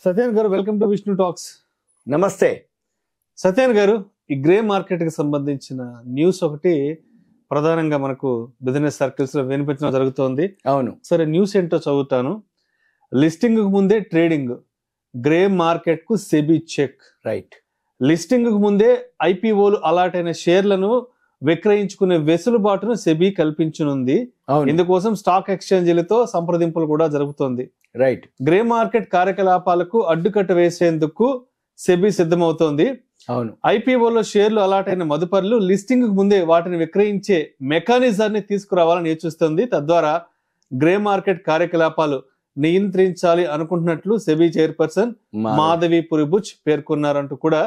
సత్యన్ గారు, welcome to Vishnu talks. నమస్తే సత్యన్ గారు, ఈ గ్రే మార్కెట్ కి సంబంధించిన న్యూస్ ఒకటి ప్రధానంగా మనకు బిజినెస్ సర్కిల్స్ లో వినిపించడం జరుగుతోంది. అవును, సరే, న్యూస్ ఏంటో చదువుతాను. లిస్టింగ్ కు ముందే ట్రేడింగ్, గ్రే మార్కెట్ కు సెబీ చెక్. రైట్. లిస్టింగ్ కు ముందే ఐపీఓలు అలాట్ అయిన షేర్లను విక్రయించుకునే వెసులుబాటును సెబీ కల్పించనుంది. ఇందుకోసం స్టాక్ ఎక్స్చేంజీలతో సంప్రదింపులు కూడా జరుపుతోంది. రైట్. గ్రే మార్కెట్ కార్యకలాపాలకు అడ్డుకట్ట వేసేందుకు సెబీ సిద్ధమవుతోంది. అవును. ఐపీఓలో షేర్లు అలాట్ అయిన మదుపర్లు లిస్టింగ్ ముందే వాటిని విక్రయించే మెకానిజాన్ని తీసుకురావాలని యోచిస్తుంది. తద్వారా గ్రే మార్కెట్ కార్యకలాపాలు నియంత్రించాలి అనుకుంటున్నట్లు సెబీ చైర్పర్సన్ మాధవి పురిబుచ్ పేర్కొన్నారంటూ కూడా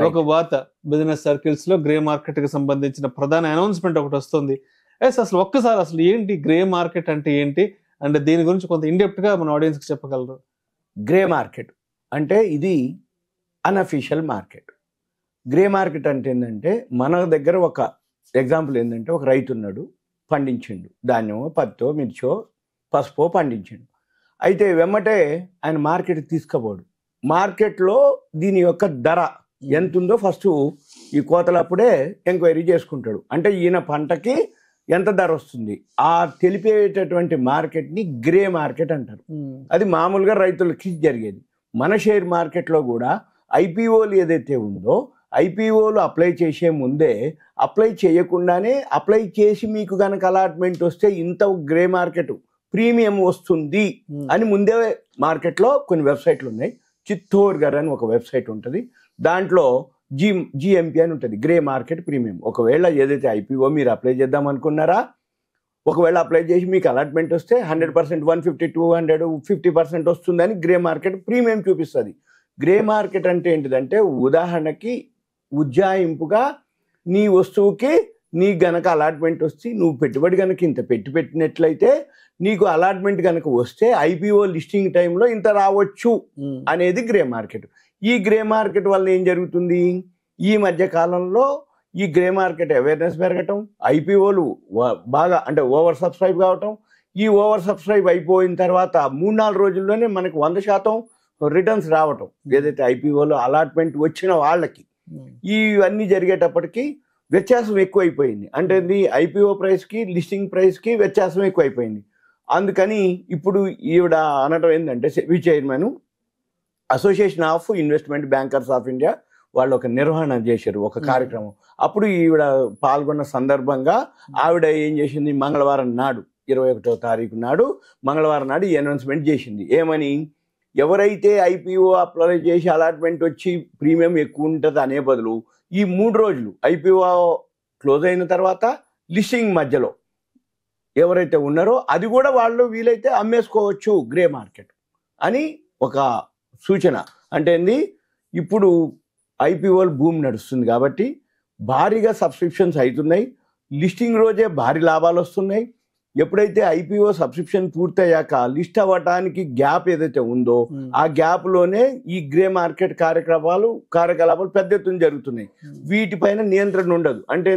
ఒక వార్త బిజినెస్ సర్కిల్స్ లో గ్రే మార్కెట్ కి సంబంధించిన ప్రధాన అనౌన్స్మెంట్ ఒకటి వస్తుంది. అసలు ఒక్కసారి అసలు ఏంటి గ్రే మార్కెట్ అంటే ఏంటి, అంటే దీని గురించి కొంత ఇండెప్త్ గా మన ఆడియన్స్ కి చెప్పగలరు? గ్రే మార్కెట్ అంటే ఇది అన్అఫీషియల్ మార్కెట్. గ్రే మార్కెట్ అంటే ఏంటంటే, మన దగ్గర ఒక ఎగ్జాంపుల్ ఏంటంటే, ఒక రైతు ఉన్నాడు, పండించిండు ధాన్యమో పత్తో మిర్చో పసుపో పండించిండు. అయితే వెమ్మటే ఆయన మార్కెట్కి తీసుకుపోడు. మార్కెట్లో దీని యొక్క ధర ఎంత ఉందో ఫస్ట్ ఈ కోతలప్పుడే ఎంక్వైరీ చేసుకుంటాడు. అంటే ఈయన పంటకి ఎంత ధర వస్తుంది ఆ తెలిపేటటువంటి మార్కెట్ని గ్రే మార్కెట్ అంటారు. అది మామూలుగా రైతులకి జరిగేది. మన షేర్ మార్కెట్లో కూడా ఐపీఓలు ఏదైతే ఉందో, ఐపీఓలు అప్లై చేసే ముందే, అప్లై చేయకుండానే అప్లై చేసి మీకు కనుక అలాట్మెంట్ వస్తే ఇంత గ్రే మార్కెట్ ప్రీమియం వస్తుంది అని ముందే మార్కెట్లో కొన్ని వెబ్సైట్లు ఉన్నాయి. చిత్తోర్ గారు అని ఒక వెబ్సైట్ ఉంటుంది. దాంట్లో జిఎంపీ అని ఉంటుంది, గ్రే మార్కెట్ ప్రీమియం. ఒకవేళ ఏదైతే ఐపీఓ మీరు అప్లై చేద్దాం అనుకున్నారా, ఒకవేళ అప్లై చేసి మీకు అలాట్మెంట్ వస్తే 100%, 150, 200, 50% వస్తుందని గ్రే మార్కెట్ ప్రీమియం చూపిస్తుంది. గ్రే మార్కెట్ అంటే ఏంటిదంటే, ఉదాహరణకి ఉజ్జాయింపుగా నీ వస్తువుకి నీ గనక అలాట్మెంట్ వస్తే, నువ్వు పెట్టుబడి కనుక ఇంత పెట్టినట్లయితే నీకు అలాట్మెంట్ కనుక వస్తే ఐపీఓ లిస్టింగ్ టైంలో ఇంత రావచ్చు అనేది గ్రే మార్కెట్. ఈ గ్రే మార్కెట్ వల్ల ఏం జరుగుతుంది, ఈ మధ్య కాలంలో ఈ గ్రే మార్కెట్ అవేర్నెస్ పెరగటం, ఐపీఓలు బాగా అంటే ఓవర్ సబ్స్క్రైబ్ కావటం, ఈ ఓవర్ సబ్స్క్రైబ్ అయిపోయిన తర్వాత 3-4 రోజుల్లోనే మనకు 100% రిటర్న్స్ రావటం, ఏదైతే ఐపీఓలో అలాట్మెంట్ వచ్చిన వాళ్ళకి. ఇవన్నీ జరిగేటప్పటికి వ్యత్యాసం ఎక్కువైపోయింది. అంటే ఐపీఓ ప్రైస్కి లిస్టింగ్ ప్రైస్కి వ్యత్యాసం ఎక్కువైపోయింది. అందుకని ఇప్పుడు ఈవిడ అనడం ఏంటంటే, SEBI chairman, association of investment bankers of India వాళ్ళు ఒక నిర్వహణ చేశారు, ఒక కార్యక్రమం. అప్పుడు ఈవిడ పాల్గొన్న సందర్భంగా ఆవిడ ఏం చేసింది, మంగళవారం నాడు 21వ తారీఖు నాడు మంగళవారం నాడు ఈ అనౌన్స్మెంట్ చేసింది. ఏమని, ఎవరైతే ఐపీఓ అప్లై చేసి అలాట్మెంట్ వచ్చి ప్రీమియం ఎక్కువ ఉంటుంది అనే బదులు ఈ 3 రోజులు ఐపీఓ క్లోజ్ అయిన తర్వాత లిస్టింగ్ మధ్యలో ఎవరైతే ఉన్నారో అది కూడా వాళ్ళు వీలైతే అమ్మేసుకోవచ్చు గ్రే మార్కెట్ అని ఒక సూచన. అంటే ఇప్పుడు ఐపీఓలు భూమి నడుస్తుంది కాబట్టి భారీగా సబ్స్క్రిప్షన్స్ అవుతున్నాయి, లిస్టింగ్ రోజే భారీ లాభాలు వస్తున్నాయి. ఎప్పుడైతే ఐపీఓ సబ్స్క్రిప్షన్ పూర్తయ్యాక లిస్ట్ అవ్వటానికి గ్యాప్ ఏదైతే ఉందో ఆ గ్యాప్లోనే ఈ గ్రే మార్కెట్ కార్యకలాపాలు పెద్ద ఎత్తున జరుగుతున్నాయి. వీటిపైన నియంత్రణ ఉండదు. అంటే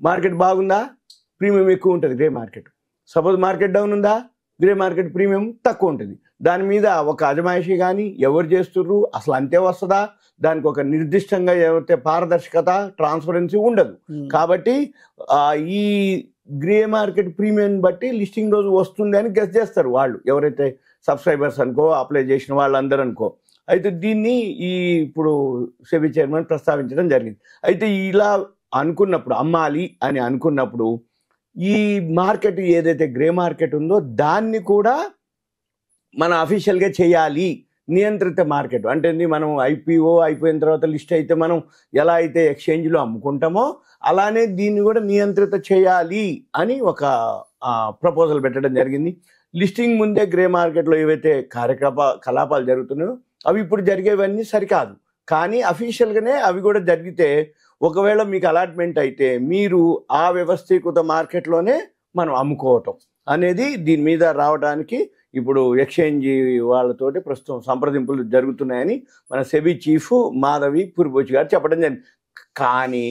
మార్కెట్ బాగుందా, ప్రీమియం ఎక్కువ ఉంటుంది grey market. Suppose market down ఉందా, గ్రే మార్కెట్ ప్రీమియం తక్కువ ఉంటుంది. దాని మీద ఒక అజమాయిషి కానీ ఎవరు చేస్తుర్రు, అసలు అంతే వస్తుందా, దానికి ఒక నిర్దిష్టంగా ఏవైతే పారదర్శకత, ట్రాన్స్పరెన్సీ ఉండదు. కాబట్టి ఈ గ్రే మార్కెట్ ప్రీమియం బట్టి లిస్టింగ్ రోజు వస్తుంది అని గెస్ చేస్తారు వాళ్ళు, ఎవరైతే సబ్స్క్రైబర్స్ అనుకో, అప్లై చేసిన వాళ్ళందరూ అనుకో. అయితే దీన్ని ఇప్పుడు సెబీ చైర్మన్ ప్రస్తావించడం జరిగింది. అయితే ఇలా అనుకున్నప్పుడు, అమ్మాలి అని అనుకున్నప్పుడు, ఈ మార్కెట్ ఏదైతే గ్రే మార్కెట్ ఉందో దాన్ని కూడా మనం అఫీషియల్గా చేయాలి. నియంత్రిత మార్కెట్ అంటే మనం ఐపీఓ అయిపోయిన తర్వాత లిస్ట్ అయితే మనం ఎలా అయితే ఎక్స్చేంజ్లో అమ్ముకుంటామో అలానే దీన్ని కూడా నియంత్రిత చేయాలి అని ఒక ప్రపోజల్ పెట్టడం జరిగింది. లిస్టింగ్ ముందే గ్రే మార్కెట్లో ఏవైతే కార్యకలాపాలు జరుగుతున్నాయో అవి ఇప్పుడు జరిగేవన్నీ సరికాదు, కానీ అఫీషియల్గానే అవి కూడా జరిగితే ఒకవేళ మీకు అలాట్మెంట్ అయితే మీరు ఆ వ్యవస్థీకృత మార్కెట్లోనే మనం అమ్ముకోవటం అనేది దీని మీద రావడానికి ఇప్పుడు ఎక్స్చేంజ్ వాళ్ళతోటి ప్రస్తుతం సంప్రదింపులు జరుగుతున్నాయని మన సెబీ చీఫ్ మాధవి పురిబుచ్ గారు చెప్పడం జరిగింది. కానీ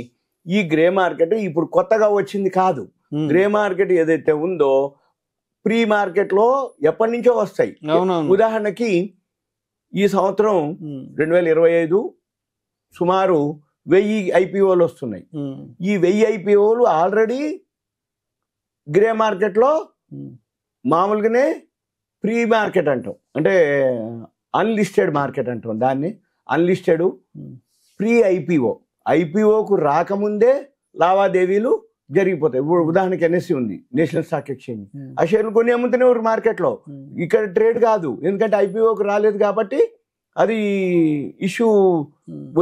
ఈ గ్రే మార్కెట్ ఇప్పుడు కొత్తగా వచ్చింది కాదు. గ్రే మార్కెట్ ఏదైతే ఉందో ప్రీ మార్కెట్ లో ఎప్పటి నుంచో వస్తాయి. ఉదాహరణకి ఈ సంవత్సరం 2025 సుమారు 1000 IPOలు వస్తున్నాయి. ఈ 1000 IPOలు ఆల్రెడీ గ్రే మార్కెట్లో మామూలుగానే ప్రీ మార్కెట్ అంటాం, అంటే అన్లిస్టెడ్ మార్కెట్ అంటాం దాన్ని. అన్లిస్టెడ్ ప్రీ ఐపీఓకు రాకముందే లావాదేవీలు జరిగిపోతాయి. ఇప్పుడు ఉదాహరణకి NSE ఉంది, నేషనల్ స్టాక్ ఎక్స్చేంజ్. ఆ షేర్లు కొని అమ్ముతూనే ఒక మార్కెట్లో. ఇక్కడ ట్రేడ్ కాదు, ఎందుకంటే ఐపీఓకు రాలేదు కాబట్టి అది ఇష్యూ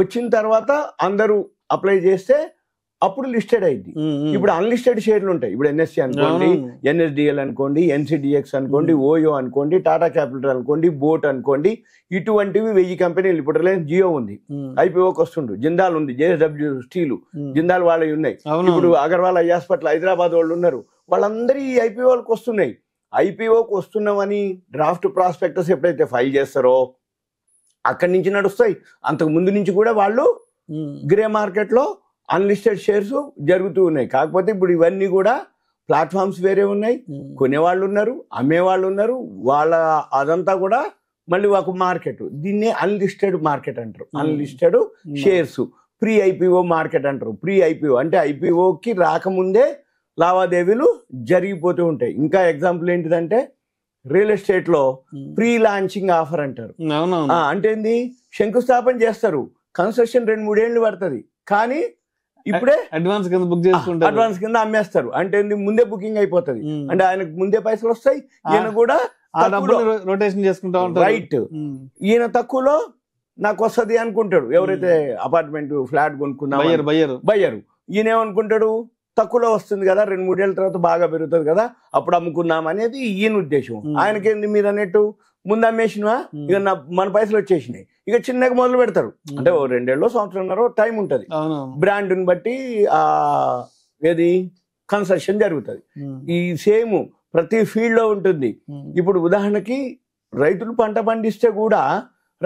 వచ్చిన తర్వాత అందరూ అప్లై చేస్తే అప్పుడు లిస్టెడ్ అయింది. ఇప్పుడు అన్లిస్టెడ్ షేర్లు ఉంటాయి. ఇప్పుడు NSE అనుకోండి, NSDL అనుకోండి, NCDX అనుకోండి, ఓయో అనుకోండి, టాటా క్యాపిటల్ అనుకోండి, బోట్ అనుకోండి, ఇటువంటివి 1000 కంపెనీలు. ఇప్పుడు రిలయన్స్ జియో ఉంది, ఐపీఓకి వస్తుండు. జిందాల్ ఉంది, JSW స్టీలు, జిందాల్ వాళ్ళవి ఉన్నాయి. ఇప్పుడు అగర్వాల్ ఐ హాస్పిటల్ హైదరాబాద్ వాళ్ళు ఉన్నారు. వాళ్ళందరూ ఈ ఐపీఓలకు వస్తున్నాయి. ఐపీఓకి వస్తున్నామని డ్రాఫ్ట్ ప్రాస్పెక్టస్ ఎప్పుడైతే ఫైల్ చేస్తారో అక్కడి నుంచి నడుస్తాయి. అంతకు ముందు నుంచి కూడా వాళ్ళు గ్రే మార్కెట్లో అన్లిస్టెడ్ షేర్స్ జరుగుతూ ఉన్నాయి. కాకపోతే ఇప్పుడు ఇవన్నీ కూడా ప్లాట్ఫామ్స్ వేరే ఉన్నాయి, కొనేవాళ్ళు ఉన్నారు, అమ్మేవాళ్ళు ఉన్నారు. వాళ్ళ అదంతా కూడా మళ్ళీ ఒక మార్కెట్. దీన్నే అన్లిస్టెడ్ మార్కెట్ అంటారు. Unlisted shares pre IPO market అంటారు. ప్రీ ఐపీఓ అంటే ఐపీఓకి రాకముందే లావాదేవీలు జరిగిపోతూ ఉంటాయి. ఇంకా ఎగ్జాంపుల్ ఏంటిదంటే రియల్ ఎస్టేట్ లో ప్రీ లాంచింగ్ ఆఫర్ అంటారు. అంటే ఏంది, శంకుస్థాపన చేస్తారు, కన్స్ట్రక్షన్ 2-3 ఏళ్ళు పడుతుంది, కానీ ఇప్పుడే అడ్వాన్స్ కింద బుక్ చేసుకుంటారు, అడ్వాన్స్ కింద అమ్మేస్తారు. అంటే ముందే బుకింగ్ అయిపోతుంది, అంటే ఆయనకు ముందే పైసలు వస్తాయి, ఈయన కూడా రొటేషన్ చేసుకుంటా ఉంటారు. రైట్, ఈయన తక్కువలో నాకు వస్తుంది అనుకుంటాడు. ఎవరైతే అపార్ట్మెంట్ ఫ్లాట్ కొనుక్కున్నా బయ్యరు, ఈయన ఏమనుకుంటాడు, తక్కువలో వస్తుంది కదా, 2-3 ఏళ్ళ తర్వాత బాగా పెరుగుతుంది కదా, అప్పుడు అమ్ముకున్నాం అనేది ఈయన ఉద్దేశం. ఆయనకేంది, మీరు అన్నట్టు ముందు అమ్మేసినవా, ఇక మన పైసలు వచ్చేసినాయి, ఇక చిన్నగా మొదలు పెడతారు. అంటే 2 ఏళ్ళు సంవత్సరంన్నర టైం ఉంటుంది. బ్రాండ్ని బట్టి ఏది కన్స్ట్రక్షన్ జరుగుతుంది. ఈ సేమ్ ప్రతి ఫీల్డ్ లో ఉంటుంది. ఇప్పుడు ఉదాహరణకి రైతులు పంట పండిస్తే కూడా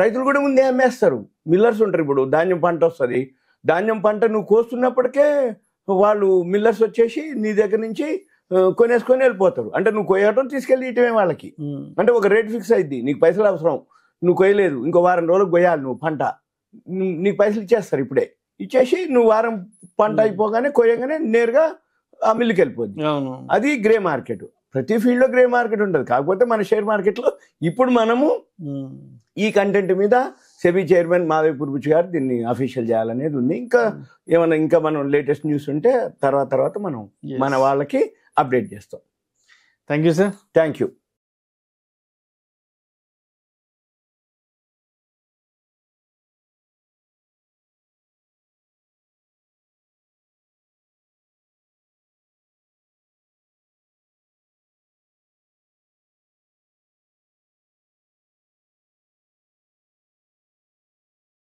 రైతులు కూడా ముందే అమ్మేస్తారు. మిల్లర్స్ ఉంటారు. ఇప్పుడు ధాన్యం పంట వస్తుంది, ధాన్యం పంట నువ్వు కోస్తున్నప్పటికే వాళ్ళు మిల్లర్స్ వచ్చేసి నీ దగ్గర నుంచి కొనేసుకొని వెళ్ళిపోతారు. అంటే నువ్వు కొయ్యటం తీసుకెళ్ళి ఇటమే వాళ్ళకి. అంటే ఒక రేట్ ఫిక్స్ అయింది, నీకు పైసలు అవసరం, నువ్వు కొయ్యలేదు, ఇంకో వారం రోజులకు కొయ్యాలి నువ్వు పంట, నీకు పైసలు ఇచ్చేస్తారు. ఇప్పుడే ఇచ్చేసి నువ్వు వారం పంట అయిపోగానే కొయ్యగానే నేరుగా ఆ మిల్లుకి వెళ్ళిపోద్ది. అది గ్రే మార్కెట్. ప్రతి ఫీల్డ్ లో గ్రే మార్కెట్ ఉంటుంది. కాకపోతే మన షేర్ మార్కెట్ లో ఇప్పుడు మనము ఈ కంటెంట్ మీద సెబీ చైర్మన్ మాధవి పుర్బుచ్ గారు దీన్ని అఫీషియల్ చేయాలనేది ఉంది. ఇంకా మనం లేటెస్ట్ న్యూస్ ఉంటే తర్వాత మనం మన వాళ్ళకి అప్డేట్ చేస్తాం. Thank you sir. Thank you.